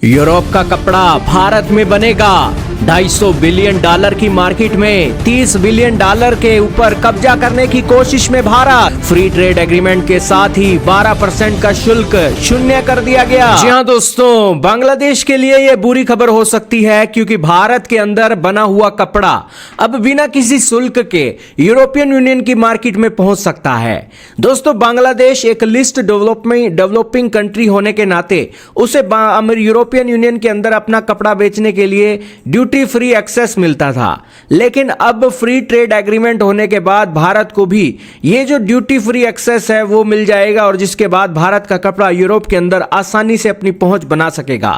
Europe का कपड़ा भारत में बनेगा। 250 बिलियन डॉलर की मार्केट में 30 बिलियन डॉलर के ऊपर कब्जा करने की कोशिश में भारत। फ्री ट्रेड एग्रीमेंट के साथ ही 12% का शुल्क शून्य कर दिया गया। जी हाँ दोस्तों, बांग्लादेश के लिए यह बुरी खबर हो सकती है क्योंकि भारत के अंदर बना हुआ कपड़ा अब बिना किसी शुल्क के यूरोपियन यूनियन की मार्केट में पहुंच सकता है। दोस्तों, बांग्लादेश एक लिस्ट डेवलपिंग कंट्री होने के नाते उसे यूरोपियन यूनियन के अंदर अपना कपड़ा बेचने के लिए ड्यूटी फ्री एक्सेस मिलता था, लेकिन अब फ्री ट्रेड एग्रीमेंट होने के बाद भारत को भी ये जो ड्यूटी फ्री एक्सेस है वो मिल जाएगा और जिसके बाद भारत का कपड़ा यूरोप के अंदर आसानी से अपनी पहुंच बना सकेगा।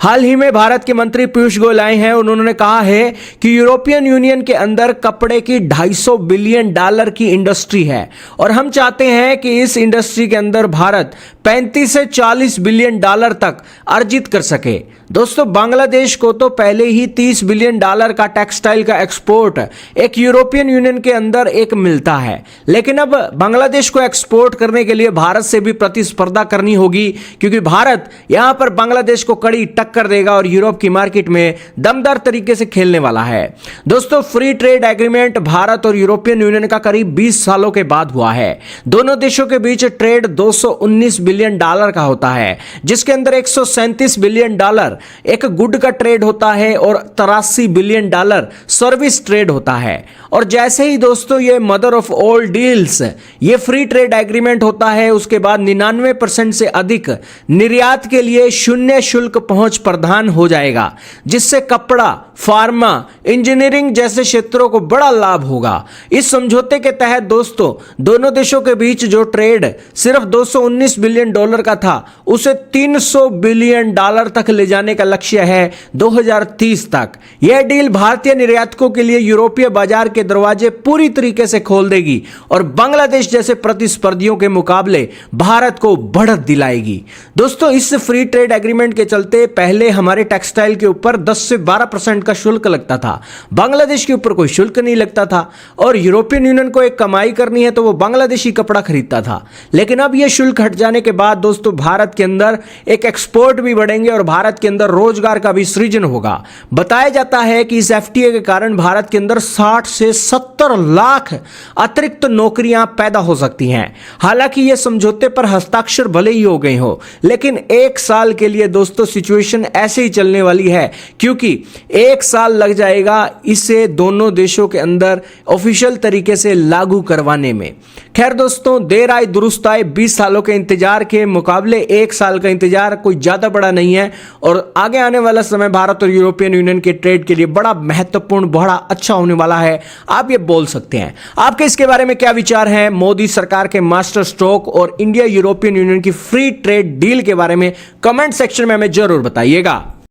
हाल ही में भारत के मंत्री पीयूष गोयल आए हैं, उन्होंने कहा है कि यूरोपियन यूनियन के अंदर कपड़े की 250 बिलियन डॉलर की इंडस्ट्री है और हम चाहते हैं कि इस इंडस्ट्री के अंदर भारत 35 से 40 बिलियन डॉलर तक अर्जित कर सके। दोस्तों, बांग्लादेश को तो पहले ही 30 बिलियन डॉलर का टेक्सटाइल का एक्सपोर्ट एक यूरोपियन यूनियन के अंदर एक मिलता है, लेकिन अब बांग्लादेश को एक्सपोर्ट करने के लिए भारत से भी प्रतिस्पर्धा करनी होगी क्योंकि भारत यहां पर बांग्लादेश को कड़ी टक्कर देगा और यूरोप की मार्केट में दमदार तरीके से खेलने वाला है। दोस्तों, फ्री ट्रेड एग्रीमेंट भारत और यूरोपियन यूनियन का करीब 20 सालों के बाद हुआ है। दोनों देशों के बीच ट्रेड 219 बिलियन डॉलर का होता है, जिसके अंदर 137 बिलियन डॉलर एक गुड का ट्रेड होता है और 83 बिलियन डॉलर सर्विस ट्रेड होता है। और जैसे ही दोस्तों ये मदर ऑफ ऑल डील्स ये फ्री ट्रेड एग्रीमेंट होता है, उसके बाद 99% से अधिक निर्यात के लिए शून्य शुल्क पहुंच प्रदान हो जाएगा, जिससे कपड़ा, फार्मा, इंजीनियरिंग जैसे क्षेत्रों को बड़ा लाभ होगा। इस समझौते के तहत दोस्तों दोनों देशों के बीच जो ट्रेड सिर्फ 219 बिलियन डॉलर का था, उसे 300 बिलियन डॉलर तक ले जाने का लक्ष्य है 2030 तक। यह डील भारतीय निर्यातकों के लिए यूरोपीय बाजार के दरवाजे पूरी तरीके से खोल देगी और बांग्लादेश जैसे प्रतिस्पर्धियों के मुकाबले भारत को बढ़त दिलाएगी। दोस्तों, इस फ्री ट्रेड एग्रीमेंट के चलते पहले हमारे टेक्सटाइल के ऊपर 10 से 12% का शुल्क लगता था, बांग्लादेश के ऊपर कोई शुल्क नहीं लगता था और यूरोपियन यूनियन को एक कमाई करनी है तो वो बांग्लादेशी कपड़ा खरीदता था। लेकिन अब यह शुल्क हट जाने के बाद दोस्तों भारत के अंदर एक एक्सपोर्ट भी बढ़ेंगे और भारत के अंदर रोजगार का भी सृजन होगा। बताया जाता है कि इस एफटीए के कारण भारत के अंदर 60 से 70 लाख अतिरिक्त नौकरियां पैदा हो सकती हैं। हालांकि यह समझौते पर हस्ताक्षर भले ही हो गए हो, लेकिन एक साल के लिए दोस्तों सिचुएशन ऐसे ही चलने वाली है क्योंकि एक साल लग जाएगा इसे दोनों देशों के अंदर ऑफिशियल तरीके से लागू करवाने में। खैर दोस्तों, देर आए दुरुस्त आए, 20 सालों के इंतजार के मुकाबले एक साल का इंतजार कोई ज्यादा बड़ा नहीं है और आगे आने वाला समय भारत और यूरोपियन यूनियन के ट्रेड के लिए बड़ा महत्वपूर्ण, बड़ा अच्छा होने वाला है, आप ये बोल सकते हैं। आपके इसके बारे में क्या विचार हैं? मोदी सरकार के मास्टर स्ट्रोक और इंडिया यूरोपियन यूनियन की फ्री ट्रेड डील के बारे में कमेंट सेक्शन में हमें जरूर बताइएगा।